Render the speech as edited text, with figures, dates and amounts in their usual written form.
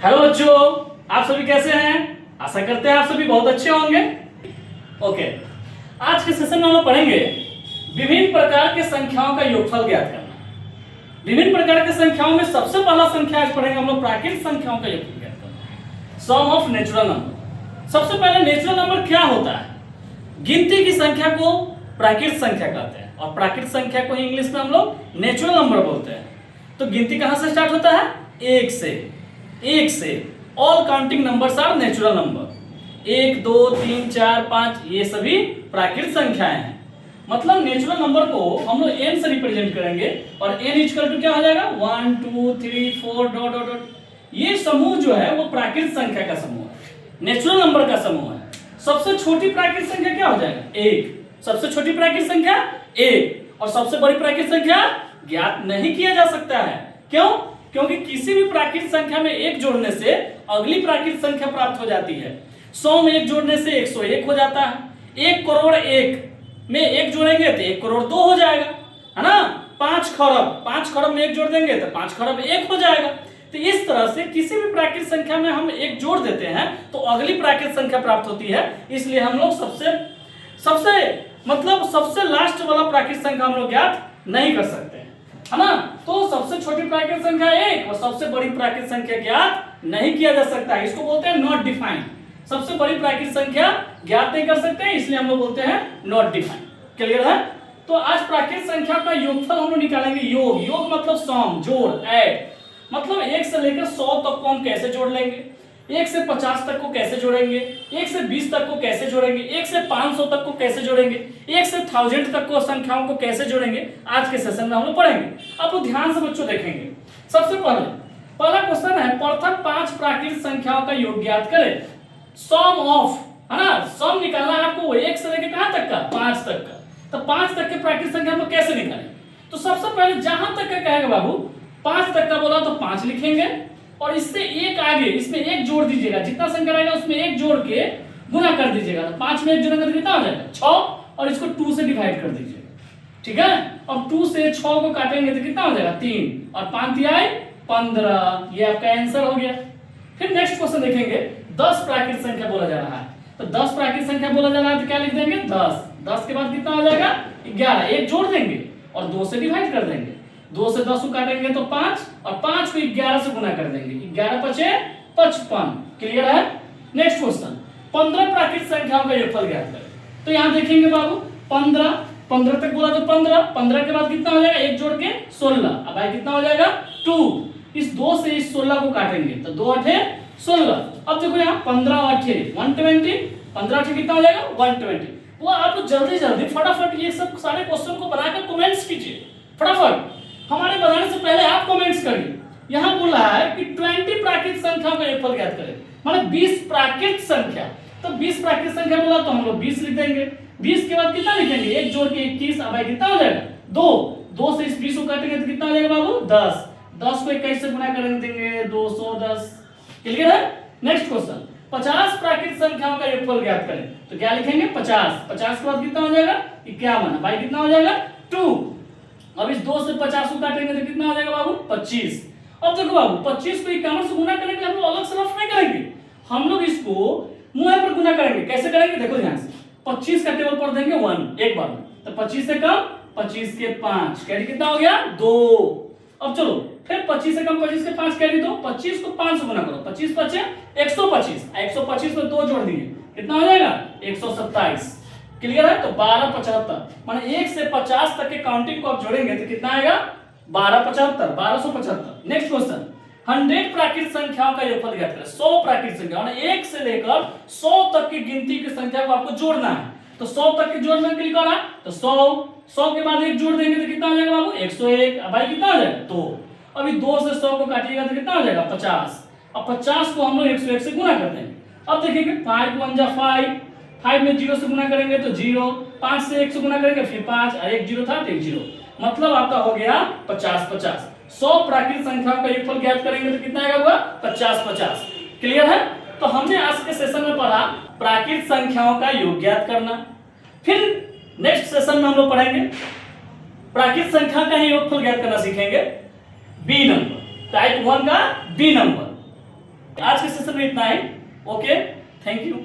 Hello बच्चों, आप सभी कैसे हैं? आशा करते हैं आप सभी बहुत अच्छे होंगे। ओके, आज के सेशन में हम लोग पढ़ेंगे विभिन्न प्रकार के संख्याओं का योगफल ज्ञात करना। विभिन्न प्रकार की संख्याओं में सबसे पहला संख्या आज पढ़ेंगे हम लोग प्राकृतिक संख्याओं का योगफल ज्ञात करना, सम ऑफ नेचुरल नंबर। सबसे पहले नेचुरल नंबर क्या होता है? गिनती की संख्या को प्राकृतिक संख्या कहते हैं और प्राकृतिक संख्या को इंग्लिश में हम लोग नेचुरल नंबर बोलते हैं। तो गिनती कहां से स्टार्ट होता है? एक से all counting numbers are natural number. 1 2 3 4 5 ये सभी प्राकृतिक संख्याएं हैं। मतलब नेचुरल नंबर को हम लोग n से रिप्रेजेंट करेंगे और n इक्वल टू क्या हो जाएगा? 1 2 3 4 डॉट डॉट डॉट। ये समूह जो है वो प्राकृतिक संख्या का समूह है, नेचुरल नंबर का समूह है। सबसे छोटी प्राकृतिक संख्या क्या हो जाएगा? 1। सबसे छोटी प्राकृतिक संख्या 1 और सबसे बड़ी प्राकृतिक संख्या ज्ञात नहीं किया जा सकता है। क्यों? क्योंकि किसी भी प्राकृतिक संख्या में 1 जोड़ने से अगली प्राकृतिक संख्या प्राप्त हो जाती है। 100 में 1 जोड़ने से 101 हो जाता है। 1 करोड़ 1 में 1 जोड़ेंगे तो 1 करोड़ 2 हो जाएगा, है ना? 5 खरब में 1 जोड़ देंगे तो 5 खरब 1 हो जाएगा। तो इस तरह से किसी भी प्राकृतिक संख्या में हम 1 जोड़ देते हैं तो अगली प्राकृतिक संख्या प्राप्त होती है। इसलिए हम लोग सबसे लास्ट वाला प्राकृतिक संख्या हम लोग ज्ञात नहीं कर सकते हैं, है ना? तो सबसे छोटी प्राकृतिक संख्या 1 और सबसे बड़ी प्राकृतिक संख्या ज्ञात नहीं किया जा सकता है। इसको बोलते हैं नॉट डिफाइंड। सबसे बड़ी प्राकृतिक संख्या ज्ञात नहीं कर सकते हैं, इसलिए हम लोग बोलते हैं नॉट डिफाइंड। क्लियर है? तो आज प्राकृतिक संख्या का योगफल हम लोग निकालेंगे। योग मतलब सम, जोड़, ऐड। मतलब 1 से लेकर 100 तक को हम कैसे जोड़ लेंगे, 1 से 50 तक को कैसे जोड़ेंगे, 1 से 20 तक को कैसे जोड़ेंगे, 1 से 500 तक को कैसे जोड़ेंगे, 1 से 1000 तक को संख्याओं को कैसे जोड़ेंगे, आज के सेशन में हम लोग पढ़ेंगे। आप लोग ध्यान से बच्चों देखेंगे। सबसे पहला क्वेश्चन है, प्रथम 5 प्राकृतिक संख्याओं का योग ज्ञात करें। सम ऑफ, है ना? सम निकालना है आपको 1 से लेकर कहां तक का? 5 तक का। तो 5 तक के प्राकृतिक संख्या हम लोग कैसे निकालें? तो सबसे पहले जहां तक का कहेगा बाबू, 5 तक का बोला तो 5 लिखेंगे और इससे एक आगे इसमें 1 जोड़ दीजिएगा। जितना संख्या रहेगा उसमें 1 जोड़ के गुना कर दीजिएगा। तो 5 में 1 जोड़ेंगे तो कितना हो जाएगा? 6 और इसको 2 से डिवाइड कर दीजिएगा। ठीक है? अब 2 से 6 को काटेंगे तो कितना हो जाएगा? 3 और 5 तिहाई 15। ये आपका आंसर हो गया। फिर नेक्स्ट क्वेश्चन देखेंगे, 10 प्राकृतिक संख्या बोला जा रहा है। तो 10 प्राकृतिक संख्या बोला जा रहा है तो क्या लिख देंगे? 10 के बाद कितना हो जाएगा? 11। 1 जोड़ देंगे और 2 से डिवाइड कर देंगे। 2 से 10 को काटेंगे तो 5 और 5 को 11 से गुना कर देंगे। 11 पचे 55। क्लियर है? नेक्स्ट क्वेश्चन, 15 प्राकृतिक संख्याओं का योगफल ज्ञात करें। तो यहाँ देखेंगे बाबू, 15 तक बोला तो 15 के बाद कितना हो जाएगा? 1 जोड़ के 16। अब भाई कितना हो जाएगा? 2। इस 2 से इस 16 को काटेंगे तो 2 8 16। अब देखो यहाँ 15 और 8 120। 15 8 कितना हो जाएगा? 120। वो आप जल्दी फटाफट ये सब सारे क्वेश्चन को बनाकर कमेंट्स कीजिए फटाफट। हमारे बनाने से पहले आप कमेंट्स करिए। यहां बोला है कि 20 प्राकृतिक संख्याओं का योगफल ज्ञात करें, मतलब 20 प्राकृतिक संख्या। तो 20 प्राकृतिक संख्या बोला तो हम लोग 20 लिख देंगे। 20 के बाद कितना लिखेंगे? 1 जोड़ के 21। अब भाई कितना हो जाएगा? 2 से इस 20 को काटेंगे तो कितना हो जाएगा बाबू? 10 को 21 से गुना कर देंगे 210। क्लियर है? नेक्स्ट क्वेश्चन, 50 प्राकृतिक संख्याओं का योगफल ज्ञात करें। तो क्या लिखेंगे? 50 के बाद कितना हो जाएगा? 51। भाई कितना हो जाएगा? 2। अब इस 2 से 50 को काटेंगे तो कितना हो जाएगा बाबू? 25। अब देखो बाबू, 25 को 51 से गुना करने के लिए हम लोग अलग से रफ नहीं करेंगे, हम लोग इसको मुंह पर गुना करेंगे। कैसे करेंगे? देखो ध्यान से, 25 का टेबल पर देंगे 1 एक बार में, तो 25 से कम 25 के 5 कैरी कितना हो गया? 2। अब चलो फिर 25 से कम 25 के 5 कैरी 2। 25 को 5 से गुना करो, 25 5 125। 125 में 2 जोड़ दिए, कितना हो जाएगा? 127। क्लियर है? तो 1275 माने 1 से 50 तक के काउंटिंग को आप जोड़ेंगे तो कितना आएगा? 1275। नेक्स्ट क्वेश्चन, 100 प्राकृतिक संख्याओं का योगफल ज्ञात करें। 100 प्राकृतिक संख्या माने 1 से लेकर 100 तक की गिनती की संख्या को आपको जोड़ना है। तो 100 तक के जोड़ने के लिए करना, तो 100 के बाद 1 जोड़ देंगे तो कितना हो जाएगा बाबू? 101। अब भाई कितना हो जाएगा? 2। अभी 2 से 100 को काटिएगा तो कितना हो जाएगा? 50। अब 50 को हम लोग 101 से गुना कर देंगे। अब देखेंगे 5 1 जा 5 में 0 से गुना करेंगे तो 0। 5 से 1 से गुना करेंगे फिर 5 और 1 0 था तो 1 0। मतलब आपका हो गया 50। 100 प्राकृतिक संख्याओं का योगफल ज्ञात करेंगे तो कितना आएगा? 50। क्लियर है? तो हमने आज के सेशन में पढ़ा प्राकृतिक संख्याओं का योग ज्ञात करना। फिर नेक्स्ट सेशन में हम लोग पढ़ेंगे प्राकृतिक संख्या का ही योगफल ज्ञात करना सीखेंगे। बी नंबर, टाइप 1 का बी नंबर। आज के सेशन में इतना ही। Okay, thank you.